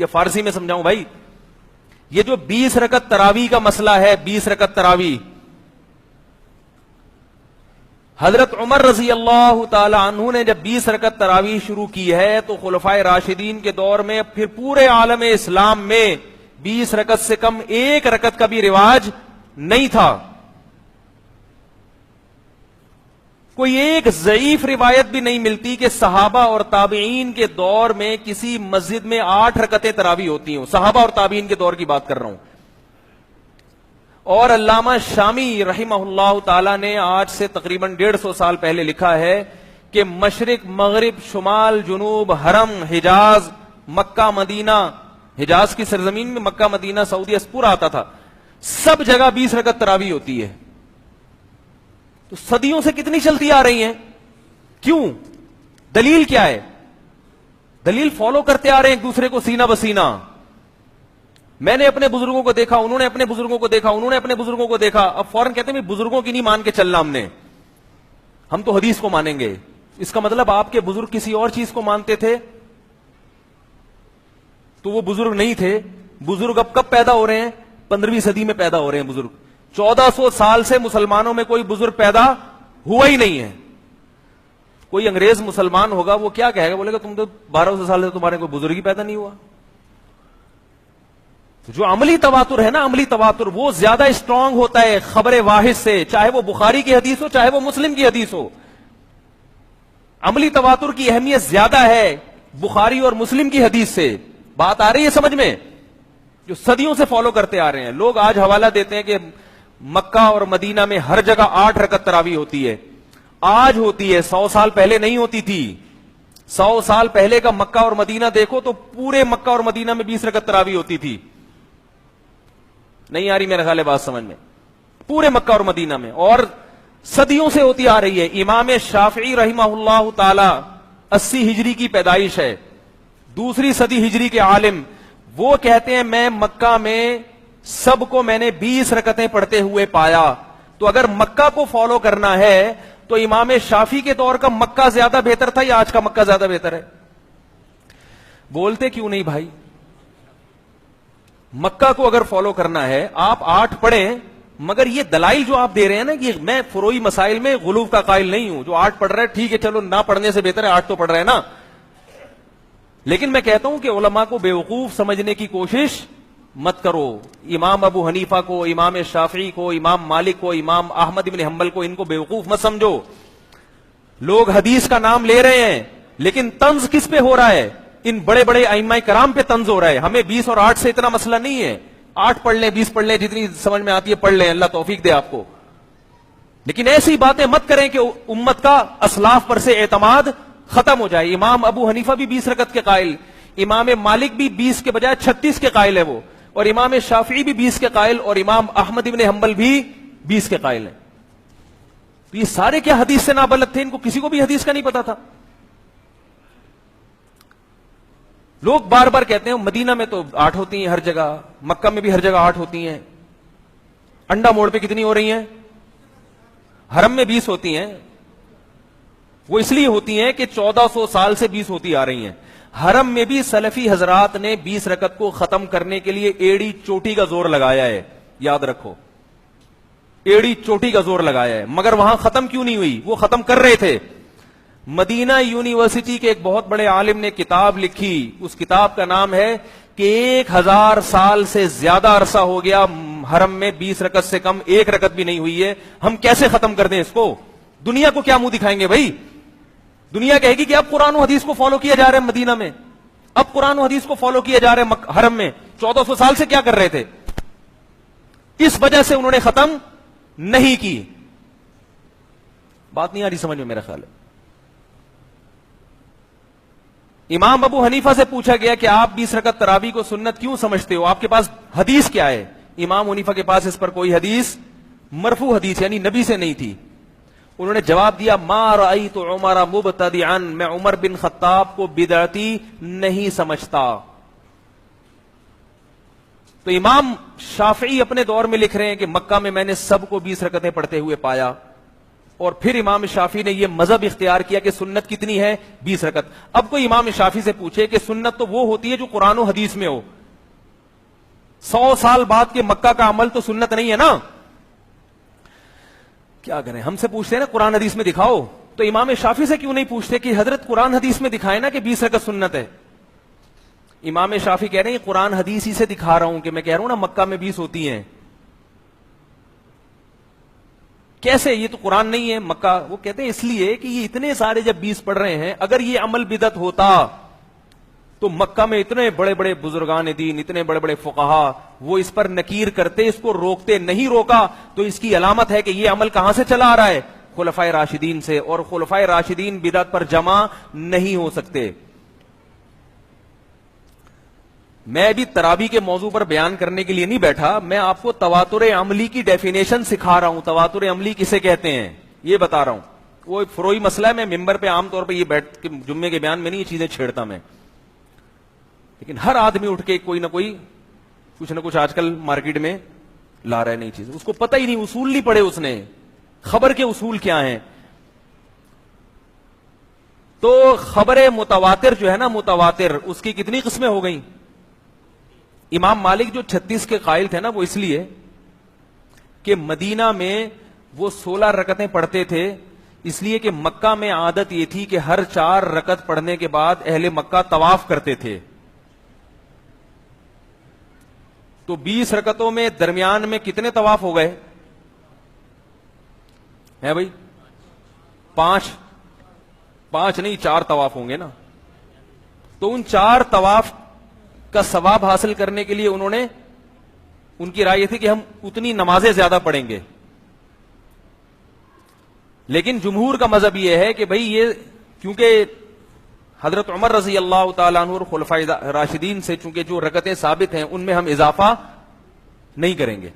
یہ فارسی میں سمجھاؤں بھائی، یہ جو 20 رکعت تراویح کا مسئلہ ہے، 20 رکعت تراویح، حضرت عمر رضی اللہ تعالی عنہ نے جب 20 رکعت تراویح شروع کی ہے تو خلفائے راشدین کے دور میں پھر پورے عالم اسلام میں 20 رکعت سے کم ایک رکعت کا بھی رواج نہیں تھا. کوئی ایک ضعیف روایت بھی نہیں ملتی کہ صحابہ اور تابعین کے دور میں کسی مسجد میں 8 رکعتیں تراویح ہوتی ہوں. صحابہ اور تابعین کے دور کی بات کر رہا ہوں. اور علامہ شامی رحمہ اللہ تعالی نے آج سے تقریباً 150 سال پہلے لکھا ہے کہ مشرق مغرب شمال جنوب حرم حجاز مکہ مدینہ، حجاز کی سرزمین میں مکہ مدینہ سعودیہ پورا آتا تھا، سب جگہ 20 رکعت تراویح ہوتی ہے. تو صدیوں سے کتنی چلتی آ رہی ہیں؟ کیوں؟ دلیل کیا ہے؟ دلیل فالو کرتے آ رہے ہیں ایک دوسرے کو سینہ بسینہ. میں نے اپنے بزرگوں کو دیکھا، انہوں نے اپنے بزرگوں کو دیکھا، انہوں نے اپنے بزرگوں کو دیکھا. اب فوراً کہتے ہیں بزرگوں کی نہیں مان کے چلنا ہم تو حدیث کو مانیں گے. اس کا مطلب آپ کے بزرگ کسی اور چیز کو مانتے تھے تو وہ بزرگ نہیں تھے. بزرگ اب کب پیدا ہو رہے ہیں؟ 15ویں صدی میں پیدا ہو رہے ہیں بزرگ. 1400 سال سے مسلمانوں میں کوئی بزرگ پیدا ہوا ہی نہیں ہے. کوئی انگریز مسلمان ہوگا وہ کیا کہے گا؟ بولے گا تم تو 1200 سال سے تمہارے کوئی بزرگ ہی پیدا نہیں ہوا. جو عملی تواتر ہے نا، عملی تواتر وہ زیادہ اسٹرانگ ہوتا ہے خبر واحد سے، چاہے وہ بخاری کی حدیث ہو چاہے وہ مسلم کی حدیث ہو. عملی تواتر کی اہمیت زیادہ ہے بخاری اور مسلم کی حدیث سے. بات آ رہی ہے سمجھ میں؟ جو صدیوں سے فالو کرتے آ رہے ہیں لوگ آج حوالہ دیتے ہیں کہ مکہ اور مدینہ میں ہر جگہ 8 رکعت تراویح ہوتی ہے. آج ہوتی ہے، 100 سال پہلے نہیں ہوتی تھی. 100 سال پہلے کا مکہ اور مدینہ دیکھو تو پورے مکہ اور مدینہ میں 20 رکعت تراویح ہوتی تھی. نہیں آ رہی میرے خیال ہے بات سمجھ میں؟ پورے مکہ اور مدینہ میں، اور صدیوں سے ہوتی آ رہی ہے. امام شافعی رحمہ اللہ تعالی 80 ہجری کی پیدائش ہے، 2 صدی ہجری کے عالم. وہ کہتے ہیں میں مکہ میں سب کو میں نے 20 رکعتیں پڑھتے ہوئے پایا. تو اگر مکہ کو فالو کرنا ہے تو امام شافعی کے دور کا مکہ زیادہ بہتر تھا یا آج کا مکہ زیادہ بہتر ہے؟ بولتے کیوں نہیں بھائی؟ مکہ کو اگر فالو کرنا ہے آپ 8 پڑھیں، مگر یہ دلائل جو آپ دے رہے ہیں نا کہ میں فروئی مسائل میں غلو کا قائل نہیں ہوں. جو 8 پڑھ رہا ہے ٹھیک ہے، چلو نہ پڑھنے سے بہتر ہے 8 تو پڑھ رہے ہیں نا. لیکن میں کہتا ہوں کہ علماء کو بیوقوف سمجھنے کی کوشش مت کرو. امام ابو حنیفہ کو، امام شافعی کو، امام مالک کو، امام احمد بن حنبل کو، ان کو بیوقوف مت سمجھو. لوگ حدیث کا نام لے رہے ہیں لیکن طنز کس پہ ہو رہا ہے؟ ان بڑے بڑے ائمہ کرام پہ طنز ہو رہا ہے. ہمیں 20 اور 8 سے اتنا مسئلہ نہیں ہے. 8 پڑھ لیں، 20 پڑھ لیں، جتنی سمجھ میں آتی ہے پڑھ لیں، اللہ توفیق دے آپ کو. لیکن ایسی باتیں مت کریں کہ امت کا اسلاف پر سے اعتماد ختم ہو جائے. امام ابو حنیفہ بھی 20 رکعت کے قائل، امام مالک بھی 20 کے بجائے 36 کے قائل ہے وہ، اور امام شافعی بھی 20 کے قائل، اور امام احمد بن حنبل بھی 20 کے قائل ہیں. تو یہ سارے کیا حدیث سے نابلد تھے؟ ان کو کسی کو بھی حدیث کا نہیں پتا تھا. لوگ بار بار کہتے ہیں مدینہ میں تو 8 ہوتی ہیں ہر جگہ، مکہ میں بھی ہر جگہ 8 ہوتی ہیں. انڈا موڑ پہ کتنی ہو رہی ہیں؟ حرم میں 20 ہوتی ہیں. وہ اس لیے ہوتی ہیں کہ 1400 سال سے 20 ہوتی آ رہی ہیں. حرم میں بھی سلفی حضرات نے 20 رکعت کو ختم کرنے کے لیے ایڑی چوٹی کا زور لگایا ہے. یاد رکھو، ایڑی چوٹی کا زور لگایا ہے. مگر وہاں ختم کیوں نہیں ہوئی؟ وہ ختم کر رہے تھے. مدینہ یونیورسٹی کے ایک بہت بڑے عالم نے کتاب لکھی، اس کتاب کا نام ہے کہ 1000 سال سے زیادہ عرصہ ہو گیا حرم میں 20 رکعت سے کم ایک رکعت بھی نہیں ہوئی ہے، ہم کیسے ختم کر دیں اس کو؟ دنیا کو کیا منہ دکھائیں گے بھائی؟ دنیا کہے گی کہ اب قرآن و حدیث کو فالو کیا جا رہا ہے مدینہ میں، اب قرآن و حدیث کو فالو کیا جا رہا ہے حرم میں. 1400 سال سے کیا کر رہے تھے؟ اس وجہ سے انہوں نے ختم نہیں کی. بات نہیں آ رہی سمجھ میں میرا خیال ہے. امام ابو حنیفہ سے پوچھا گیا کہ آپ 20 رکعت تراویح کو سنت کیوں سمجھتے ہو؟ آپ کے پاس حدیث کیا ہے؟ امام حنیفہ کے پاس اس پر کوئی حدیث مرفوع حدیث یعنی نبی سے نہیں تھی. انہوں نے جواب دیا ما رأیت عمر مبتدعا، میں عمر بن خطاب کو بدعتی نہیں سمجھتا. تو امام شافعی اپنے دور میں لکھ رہے ہیں کہ مکہ میں نے سب کو 20 رکعتیں پڑھتے ہوئے پایا. اور پھر امام شافعی نے یہ مذہب اختیار کیا کہ سنت کتنی ہے؟ 20 رکعت. اب کوئی امام شافعی سے پوچھے کہ سنت تو وہ ہوتی ہے جو قرآن و حدیث میں ہو، 100 سال بعد کے مکہ کا عمل تو سنت نہیں ہے نا. کیا کریں، ہم سے پوچھتے ہیں نا قرآن حدیث میں دکھاؤ، تو امام شافعی سے کیوں نہیں پوچھتے کہ حضرت قرآن حدیث میں دکھائے نا کہ 20 رکعت سنت ہے؟ امام شافعی کہہ رہے ہیں قرآن حدیث ہی سے دکھا رہا ہوں کہ میں کہہ رہا ہوں نا مکہ میں 20 ہوتی ہیں. کیسے؟ یہ تو قرآن نہیں ہے مکہ. وہ کہتے ہیں اس لیے کہ یہ اتنے سارے جب 20 پڑھ رہے ہیں، اگر یہ عمل بدعت ہوتا تو مکہ میں اتنے بڑے بڑے بزرگان دین، اتنے بڑے بڑے فقہا وہ اس پر نکیر کرتے، اس کو روکتے. نہیں روکا تو اس کی علامت ہے کہ یہ عمل کہاں سے چلا آ رہا ہے؟ خلفائے راشدین سے. اور خلفائے راشدین بدعت پر جمع نہیں ہو سکتے. میں بھی تراویح کے موضوع پر بیان کرنے کے لیے نہیں بیٹھا، میں آپ کو تواتر عملی کی ڈیفینیشن سکھا رہا ہوں. تواتر عملی کسے کہتے ہیں یہ بتا رہا ہوں. وہ فروئی مسئلہ ہے، میں ممبر پہ عام طور پہ یہ بیٹھ کے جمعے کے بیان میں نہیں یہ چیزیں چھیڑتا میں، لیکن ہر آدمی اٹھ کے کوئی نہ کوئی کچھ نہ کچھ آج کل مارکیٹ میں لا رہا ہے نئی چیز. اس کو پتہ ہی نہیں، اصول نہیں پڑھے اس نے، خبر کے اصول کیا ہیں. تو خبر متواتر جو ہے نا، متواتر، اس کی کتنی قسمیں ہو گئیں؟ امام مالک جو 36 کے قائل تھے نا، وہ اس لیے کہ مدینہ میں وہ 16 رکعتیں پڑھتے تھے، اس لیے کہ مکہ میں عادت یہ تھی کہ ہر 4 رکعت پڑھنے کے بعد اہل مکہ طواف کرتے تھے. تو 20 رکعتوں میں درمیان میں کتنے طواف ہو گئے ہیں بھائی؟ 5 نہیں 4 طواف ہوں گے نا. تو ان 4 طواف کا ثواب حاصل کرنے کے لیے انہوں نے، ان کی رائے یہ تھی کہ ہم اتنی نمازیں زیادہ پڑھیں گے. لیکن جمہور کا مذہب یہ ہے کہ بھئی یہ کیونکہ حضرت عمر رضی اللہ تعالیٰ عنہ اور خلفائے راشدین سے چونکہ جو رکعتیں ثابت ہیں ان میں ہم اضافہ نہیں کریں گے.